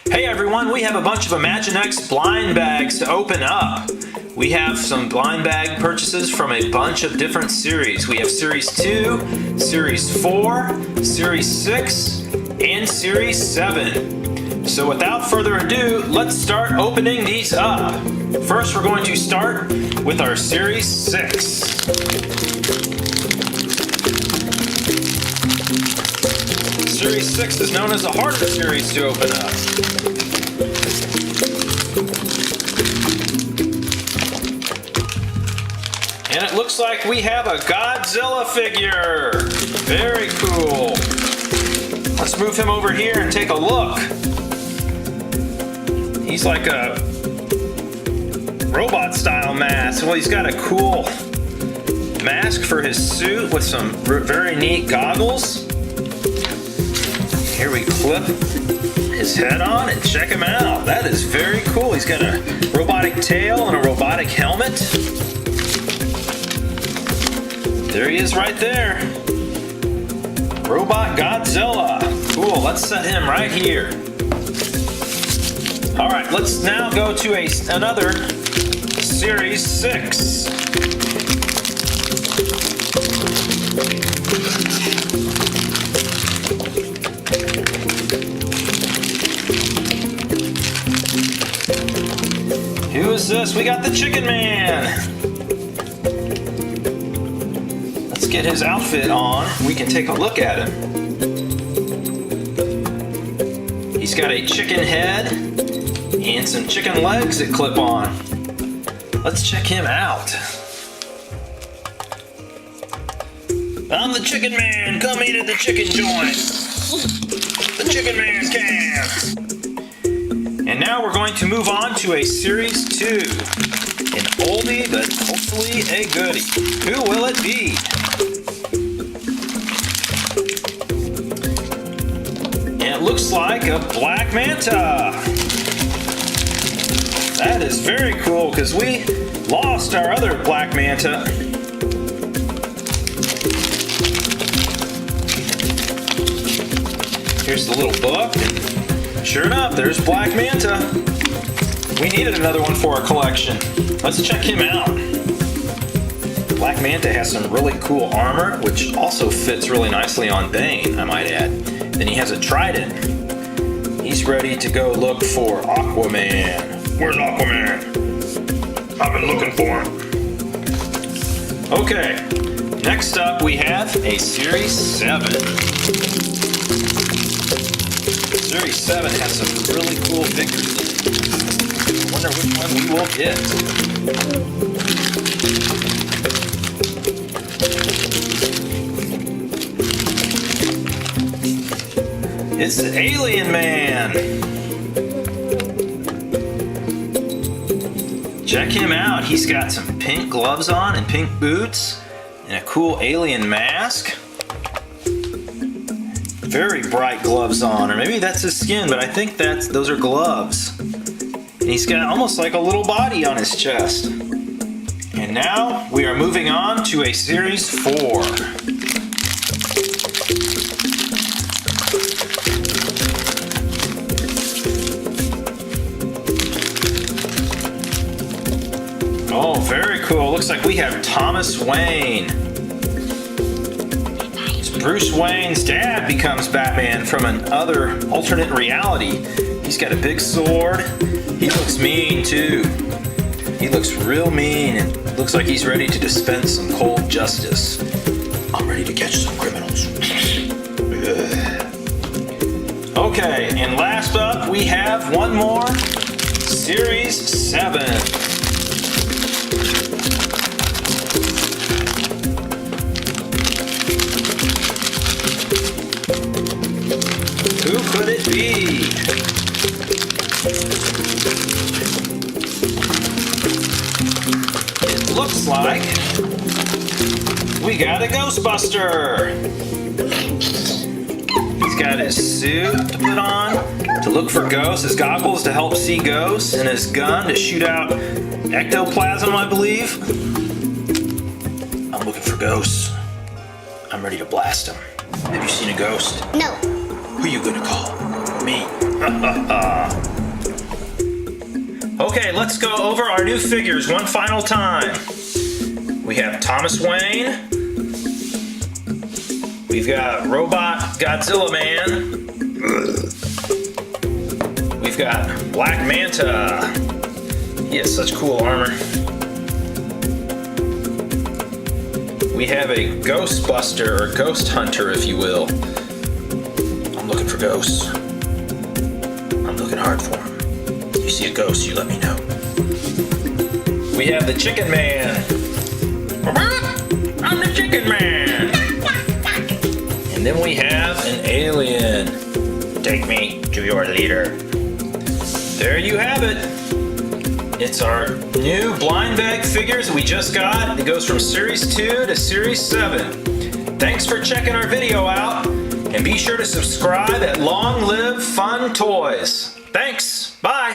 Hey everyone, we have a bunch of Imaginext blind bags to open up. We have some blind bag purchases from a bunch of different series. We have Series 2, Series 4, Series 6, and Series 7. So without further ado, let's start opening these up. First, we're going to start with our Series 6. Series 6 is known as a harder series to open up. And it looks like we have a Godzilla figure. Very cool. Let's move him over here and take a look. He's like a robot style mask. Well, he's got a cool mask for his suit with some very neat goggles. Here we clip his head on and check him out. That is very cool. He's got a robotic tail and a robotic helmet. There he is right there. Robot Godzilla. Cool, let's set him right here. All right, let's now go to another Series 6. Who is this? We got the Chicken Man. Let's get his outfit on. We can take a look at him. He's got a chicken head and some chicken legs that clip on. Let's check him out. I'm the Chicken Man. Come eat at the chicken joint. The Chicken Man can. And now we're going to move on to a Series 2. An oldie, but hopefully a goodie. Who will it be? And it looks like a Black Manta. That is very cool because we lost our other Black Manta. Here's the little book. Sure enough, there's Black Manta. We needed another one for our collection. Let's check him out. Black Manta has some really cool armor, which also fits really nicely on Bane, I might add. Then he has a trident. He's ready to go look for Aquaman. Where's Aquaman? I've been looking for him. Okay, next up we have a Series 7. Series 7 has some really cool figures. I wonder which one we will get. It's the Alien Man. Check him out. He's got some pink gloves on and pink boots and a cool alien mask. Very bright gloves on, or maybe that's his skin, but I think those are gloves. And he's got almost like a little body on his chest. And now we are moving on to a Series 4. Oh, very cool. Looks like we have Thomas Wayne. Bruce Wayne's dad becomes Batman from another alternate reality. He's got a big sword. He looks mean too. He looks real mean and looks like he's ready to dispense some cold justice. I'm ready to catch some criminals. Okay, and last up we have one more, Series 7. Who could it be? It looks like we got a Ghostbuster. He's got his suit to put on to look for ghosts, his goggles to help see ghosts, and his gun to shoot out ectoplasm, I believe. I'm looking for ghosts. I'm ready to blast them. Have you seen a ghost? No. Who you gonna call? Me. Okay, let's go over our new figures one final time. We have Thomas Wayne. We've got Robot Godzilla Man. We've got Black Manta. He has such cool armor. We have a Ghostbuster, or Ghost Hunter, if you will. I'm looking for ghosts. I'm looking hard for them. If you see a ghost, you let me know. We have the Chicken Man. I'm the Chicken Man. And then we have an alien. Take me to your leader. There you have it. It's our new blind bag figures we just got. It goes from Series 2 to Series 7. Thanks for checking our video out. And be sure to subscribe at Long Live Fun Toys. Thanks.